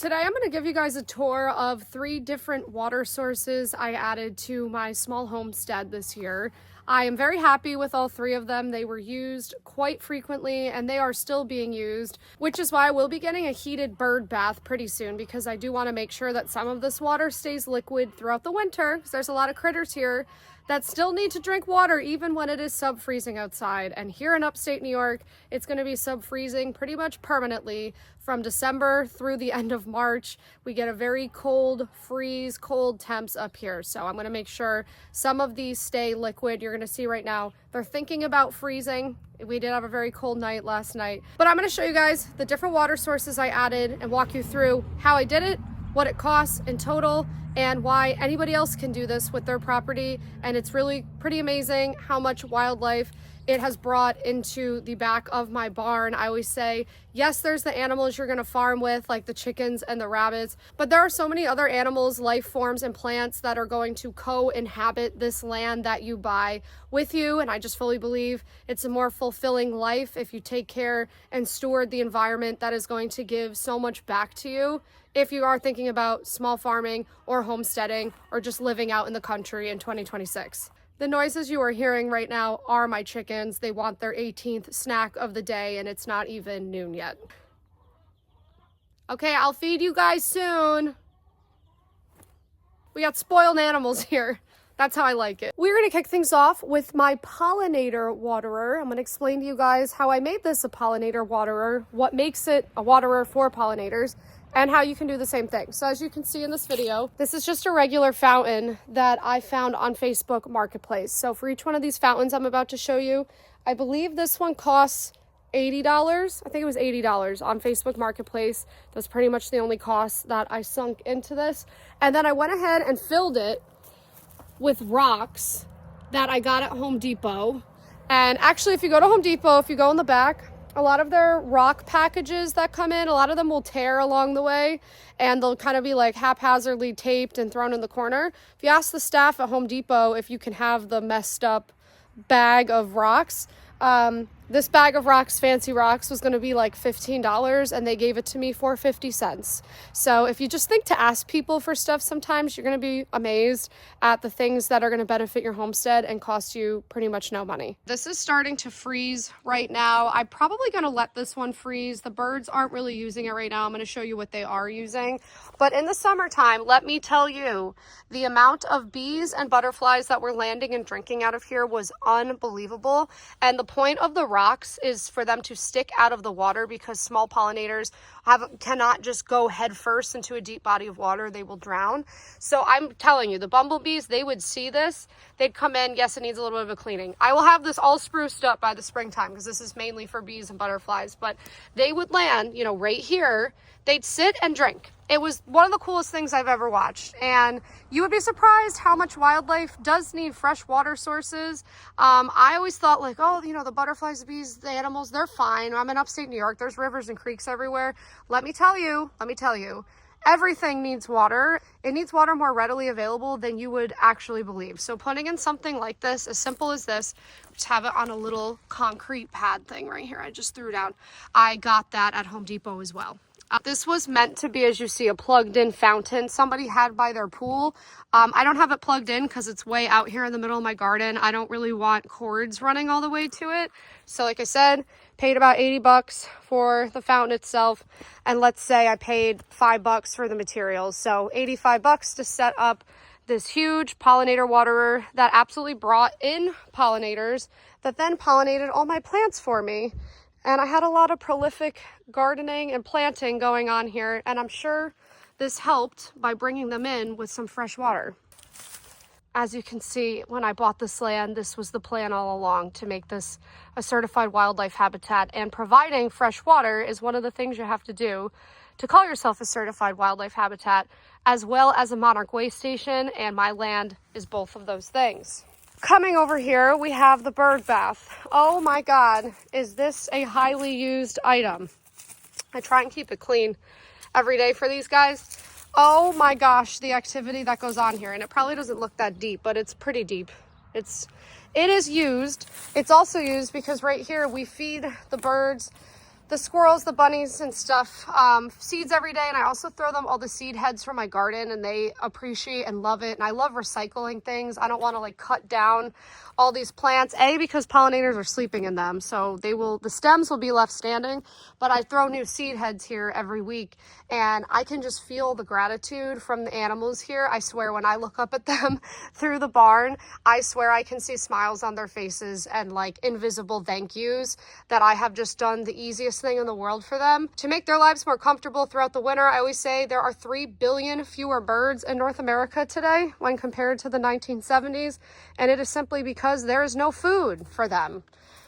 Today I'm going to give you guys a tour of 3 different water sources I added to my small homestead this year. I am very happy with all 3 of them. They were used quite frequently and they are still being used, which is why I will be getting a heated bird bath pretty soon, because I do want to make sure that some of this water stays liquid throughout the winter, because there's a lot of critters here that still need to drink water even when it is sub-freezing outside. And here in upstate New York, it's going to be sub-freezing pretty much permanently from December through the end of March. We get a very cold temps up here. So I'm going to make sure some of these stay liquid. You're going to see right now, they're thinking about freezing. We did have a very cold night last night, but I'm going to show you guys the different water sources I added and walk you through how I did it, what it costs in total, and why anybody else can do this with their property. And it's really pretty amazing how much wildlife it has brought into the back of my barn. I always say, yes, there's the animals you're gonna farm with, like the chickens and the rabbits, but there are so many other animals, life forms, and plants that are going to co-inhabit this land that you buy with you. And I just fully believe it's a more fulfilling life if you take care and steward the environment that is going to give so much back to you if you are thinking about small farming or homesteading or just living out in the country in 2026. The noises you are hearing right now are my chickens. They want their 18th snack of the day and it's not even noon yet. Okay, I'll feed you guys soon. We got spoiled animals here. That's how I like it. We're gonna kick things off with my Pollinator Waterer. I'm gonna explain to you guys how I made this a Pollinator Waterer, what makes it a waterer for pollinators, and how you can do the same thing. So as you can see in this video, this is just a regular fountain that I found on Facebook Marketplace. So for each one of these fountains I'm about to show you, I believe this one costs $80. I think it was $80 on Facebook Marketplace. That's pretty much the only cost that I sunk into this. And then I went ahead and filled it with rocks that I got at Home Depot. And actually, if you go to Home Depot, if you go in the back, a lot of their rock packages that come in, a lot of them will tear along the way and they'll kind of be like haphazardly taped and thrown in the corner. If you ask the staff at Home Depot if you can have the messed up bag of rocks, this bag of rocks, fancy rocks, was going to be like $15 and they gave it to me for 50 cents. So if you just think to ask people for stuff, sometimes you're going to be amazed at the things that are going to benefit your homestead and cost you pretty much no money. This is starting to freeze right now. I'm probably going to let this one freeze. The birds aren't really using it right now. I'm going to show you what they are using. But in the summertime, let me tell you, the amount of bees and butterflies that were landing and drinking out of here was unbelievable. And the point of the rocks is for them to stick out of the water, because small pollinators cannot just go head first into a deep body of water. They will drown. So I'm telling you, the bumblebees, they would see this. They'd come in. Yes, it needs a little bit of a cleaning. I will have this all spruced up by the springtime, because this is mainly for bees and butterflies. But they would land, you know, right here. They'd sit and drink. It was one of the coolest things I've ever watched. And you would be surprised how much wildlife does need fresh water sources. I always thought like, oh, you know, the butterflies, the bees, the animals, they're fine. I'm in upstate New York. There's rivers and creeks everywhere. Let me tell you, everything needs water. It needs water more readily available than you would actually believe. So putting in something like this, as simple as this, just have it on a little concrete pad thing right here. I just threw down. I got that at Home Depot as well. This was meant to be, as you see, a plugged-in fountain somebody had by their pool. I don't have it plugged in because it's way out here in the middle of my garden. I don't really want cords running all the way to it. So like I said, paid about 80 bucks for the fountain itself. And let's say I paid $5 for the materials. So 85 bucks to set up this huge pollinator waterer that absolutely brought in pollinators that then pollinated all my plants for me. And I had a lot of prolific gardening and planting going on here, and I'm sure this helped by bringing them in with some fresh water. As you can see, when I bought this land, this was the plan all along, to make this a certified wildlife habitat, and providing fresh water is one of the things you have to do to call yourself a certified wildlife habitat, as well as a Monarch Waystation, and my land is both of those things. Coming over here, we have the bird bath. Oh my God, is this a highly used item? I try and keep it clean every day for these guys. Oh my gosh, the activity that goes on here. And it probably doesn't look that deep, but it's pretty deep. It is used. It's also used because right here we feed the birds the squirrels, the bunnies and stuff, seeds every day. And I also throw them all the seed heads from my garden, and they appreciate and love it. And I love recycling things. I don't want to like cut down all these plants, because pollinators are sleeping in them. So the stems will be left standing, but I throw new seed heads here every week, and I can just feel the gratitude from the animals here. I swear when I look up at them through the barn, I swear I can see smiles on their faces and like invisible thank yous that I have just done the easiest thing in the world for them. To make their lives more comfortable throughout the winter, I always say there are 3 billion fewer birds in North America today when compared to the 1970s, and it is simply because there is no food for them.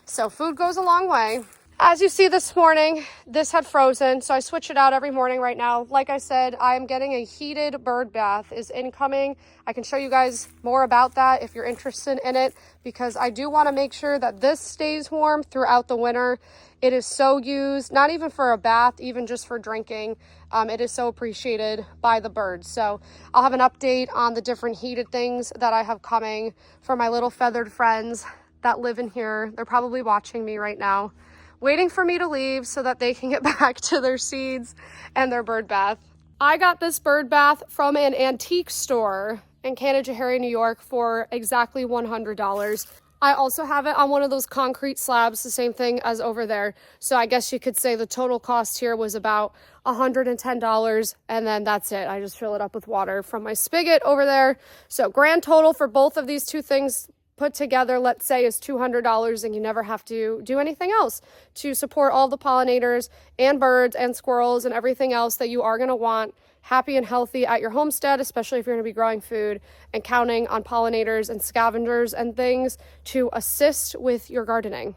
So food goes a long way. As you see this morning, this had frozen, so I switch it out every morning right now. Like I said, I am getting a heated bird bath is incoming. I can show you guys more about that if you're interested in it, because I do want to make sure that this stays warm throughout the winter. It is so used, not even for a bath, even just for drinking. It is so appreciated by the birds. So I'll have an update on the different heated things that I have coming for my little feathered friends that live in here. They're probably watching me right now, waiting for me to leave so that they can get back to their seeds and their bird bath. I got this bird bath from an antique store in Canajoharie, New York for exactly $100. I also have it on one of those concrete slabs, the same thing as over there. So I guess you could say the total cost here was about $110, and then that's it. I just fill it up with water from my spigot over there. So grand total for both of these two things put together, let's say, is $200, and you never have to do anything else to support all the pollinators and birds and squirrels and everything else that you are going to want happy and healthy at your homestead, especially if you're going to be growing food and counting on pollinators and scavengers and things to assist with your gardening.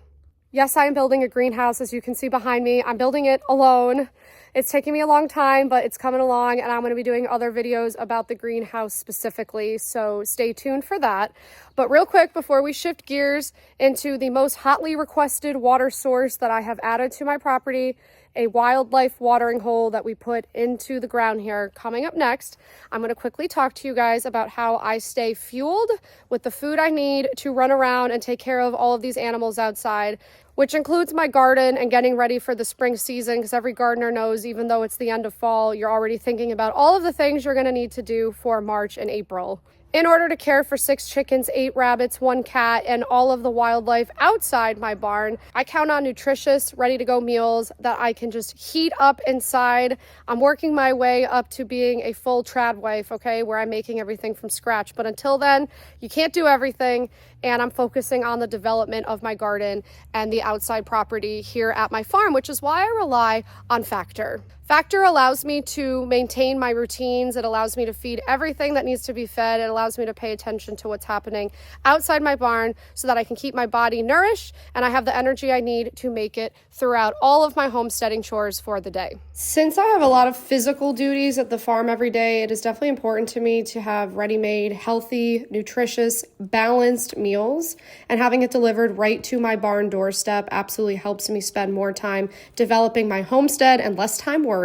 Yes, I am building a greenhouse, as you can see behind me. I'm building it alone. It's taking me a long time, but it's coming along, and I'm going to be doing other videos about the greenhouse specifically, so stay tuned for that. But real quick, before we shift gears into the most hotly requested water source that I have added to my property, a wildlife watering hole that we put into the ground here. Coming up next, I'm going to quickly talk to you guys about how I stay fueled with the food I need to run around and take care of all of these animals outside, which includes my garden and getting ready for the spring season, because every gardener knows, even though it's the end of fall, you're already thinking about all of the things you're going to need to do for March and April. In order to care for 6 chickens, 8 rabbits, 1 cat, and all of the wildlife outside my barn, I count on nutritious, ready-to-go meals that I can just heat up inside. I'm working my way up to being a full trad wife, okay, where I'm making everything from scratch. But until then, you can't do everything, and I'm focusing on the development of my garden and the outside property here at my farm, which is why I rely on Factor. Factor allows me to maintain my routines. It allows me to feed everything that needs to be fed. It allows me to pay attention to what's happening outside my barn so that I can keep my body nourished and I have the energy I need to make it throughout all of my homesteading chores for the day. Since I have a lot of physical duties at the farm every day, it is definitely important to me to have ready-made, healthy, nutritious, balanced meals, and having it delivered right to my barn doorstep absolutely helps me spend more time developing my homestead and less time worrying.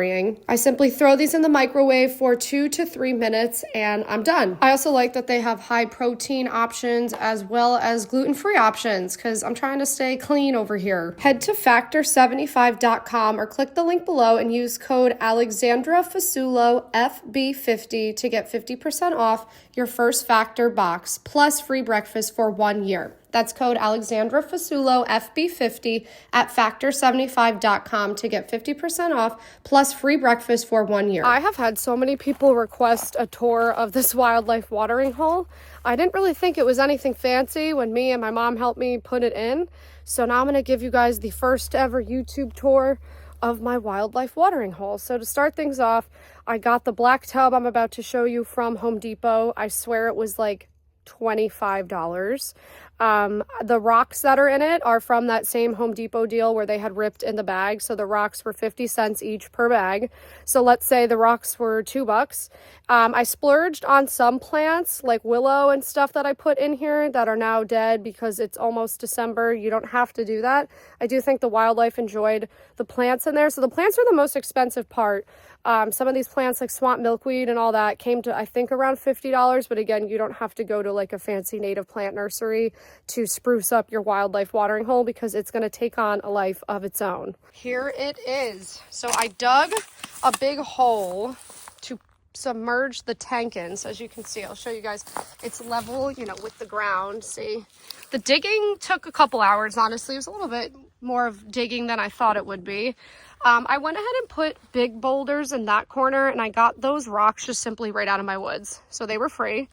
I simply throw these in the microwave for 2 to 3 minutes and I'm done. I also like that they have high protein options as well as gluten-free options because I'm trying to stay clean over here. Head to factor75.com or click the link below and use code Alexandra Fasulo FB50 to get 50% off your first Factor box plus free breakfast for 1 year. That's code Alexandra Fasulo FB50 at factor75.com to get 50% off plus free breakfast for 1 year. I have had so many people request a tour of this wildlife watering hole. I didn't really think it was anything fancy when me and my mom helped me put it in. So now I'm going to give you guys the first ever YouTube tour of my wildlife watering hole. So to start things off, I got the black tub I'm about to show you from Home Depot. I swear it was like $25. The rocks that are in it are from that same Home Depot deal where they had ripped in the bag. So the rocks were 50 cents each per bag. So let's say the rocks were $2. I splurged on some plants like willow and stuff that I put in here that are now dead because it's almost December. You don't have to do that. I do think the wildlife enjoyed the plants in there. So the plants are the most expensive part. Some of these plants like swamp milkweed and all that came to, I think, around $50. But again, you don't have to go to like a fancy native plant nursery to spruce up your wildlife watering hole because it's going to take on a life of its own. Here it is. So I dug a big hole to submerge the tank in. So as you can see, I'll show you guys, it's level, you know, with the ground. See, the digging took a couple hours, honestly. It was a little bit more of digging than I thought it would be. I went ahead and put big boulders in that corner, and I got those rocks just simply right out of my woods. So they were free.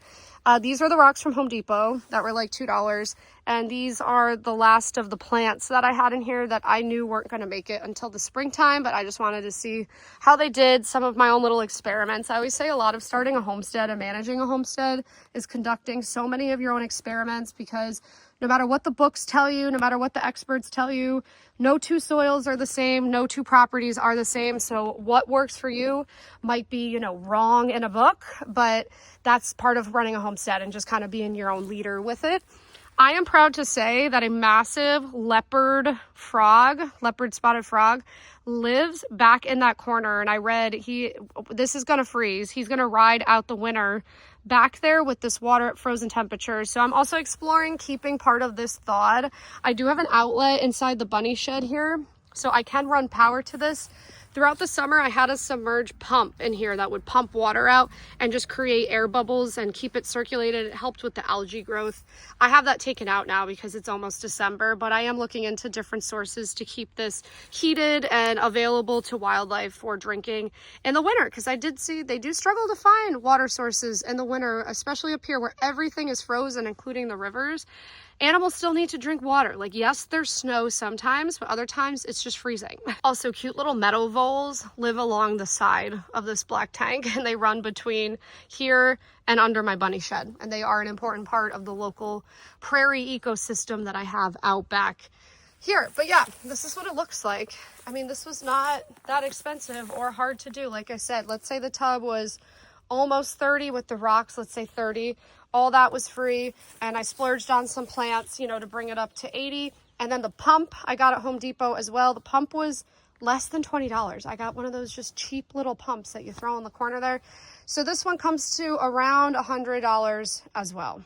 These are the rocks from Home Depot that were like $2. And these are the last of the plants that I had in here that I knew weren't going to make it until the springtime, but I just wanted to see how they did, some of my own little experiments. I always say a lot of starting a homestead and managing a homestead is conducting so many of your own experiments, because no matter what the books tell you, no matter what the experts tell you, no two soils are the same, no two properties are the same. So what works for you might be, you know, wrong in a book, but that's part of running a homestead and just kind of being your own leader with it. I am proud to say that a massive leopard spotted frog, lives back in that corner. And I read this is going to freeze. He's going to ride out the winter back there with this water at frozen temperatures. So I'm also exploring keeping part of this thawed. I do have an outlet inside the bunny shed here, so I can run power to this. Throughout the summer, I had a submerged pump in here that would pump water out and just create air bubbles and keep it circulated. It helped with the algae growth. I have that taken out now because it's almost December, but I am looking into different sources to keep this heated and available to wildlife for drinking in the winter, because I did see they do struggle to find water sources in the winter, especially up here where everything is frozen, including the rivers. Animals still need to drink water. Like, yes, there's snow sometimes, but other times it's just freezing. Also, cute little meadow voles live along the side of this black tank, and they run between here and under my bunny shed. And they are an important part of the local prairie ecosystem that I have out back here. But yeah, this is what it looks like. I mean, this was not that expensive or hard to do. Like I said, let's say the tub was almost 30 with the rocks, let's say 30. All that was free, and I splurged on some plants, you know, to bring it up to 80. And then the pump I got at Home Depot as well. The pump was less than $20. I got one of those just cheap little pumps that you throw in the corner there. So this one comes to around $100 as well.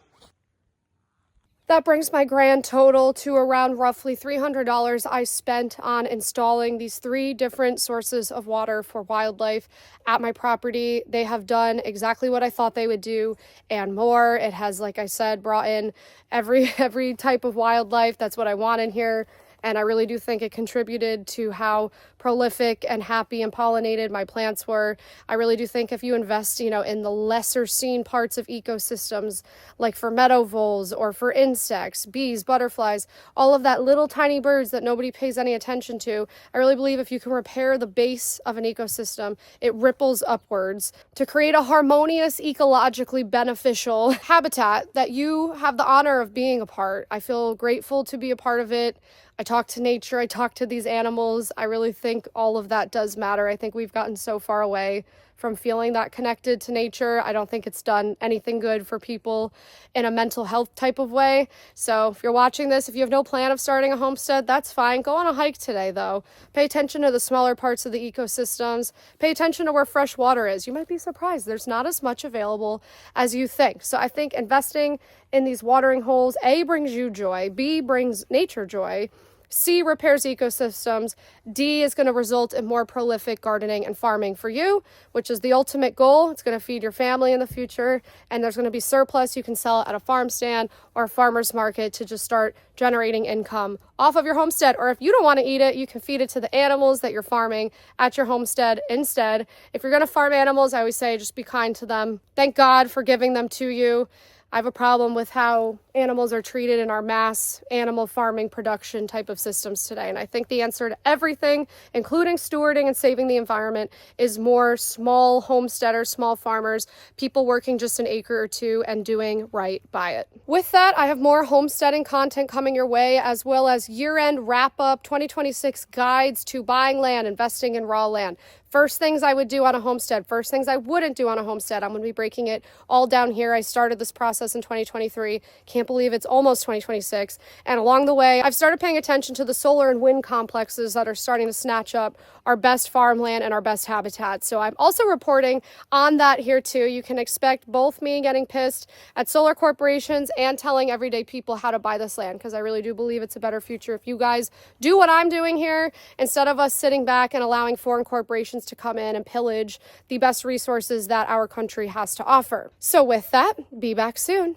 That brings my grand total to around roughly $300 I spent on installing these 3 different sources of water for wildlife at my property. They have done exactly what I thought they would do and more. It has, like I said, brought in every type of wildlife. That's what I want in here. And I really do think it contributed to how prolific and happy and pollinated my plants were. I really do think if you invest, you know, in the lesser seen parts of ecosystems, like for meadow voles or for insects, bees, butterflies, all of that little tiny birds that nobody pays any attention to, I really believe if you can repair the base of an ecosystem, it ripples upwards to create a harmonious, ecologically beneficial habitat that you have the honor of being a part. I feel grateful to be a part of it. I talk to nature, I talk to these animals. I really think all of that does matter. I think we've gotten so far away from feeling that connected to nature. I don't think it's done anything good for people in a mental health type of way. So if you're watching this, if you have no plan of starting a homestead, that's fine. Go on a hike today, though. Pay attention to the smaller parts of the ecosystems. Pay attention to where fresh water is. You might be surprised. There's not as much available as you think. So I think investing in these watering holes, A, brings you joy, B, brings nature joy, C, repairs ecosystems, D is going to result in more prolific gardening and farming for you, which is the ultimate goal. It's going to feed your family in the future, and there's going to be surplus you can sell at a farm stand or a farmer's market to just start generating income off of your homestead. Or if you don't want to eat it, you can feed it to the animals that you're farming at your homestead instead. If you're going to farm animals, I always say just be kind to them. Thank God for giving them to you. I have a problem with how animals are treated in our mass animal farming production type of systems today. And I think the answer to everything, including stewarding and saving the environment, is more small homesteaders, small farmers, people working just an acre or two and doing right by it. With that, I have more homesteading content coming your way, as well as year-end wrap-up 2026 guides to buying land, investing in raw land, First things I would do on a homestead, first things I wouldn't do on a homestead. I'm going to be breaking it all down here. I started this process in 2023. Can't believe it's almost 2026. And along the way, I've started paying attention to the solar and wind complexes that are starting to snatch up our best farmland and our best habitat. So I'm also reporting on that here too. You can expect both me getting pissed at solar corporations and telling everyday people how to buy this land, because I really do believe it's a better future if you guys do what I'm doing here instead of us sitting back and allowing foreign corporations to come in and pillage the best resources that our country has to offer. So with that, be back soon.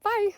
Bye.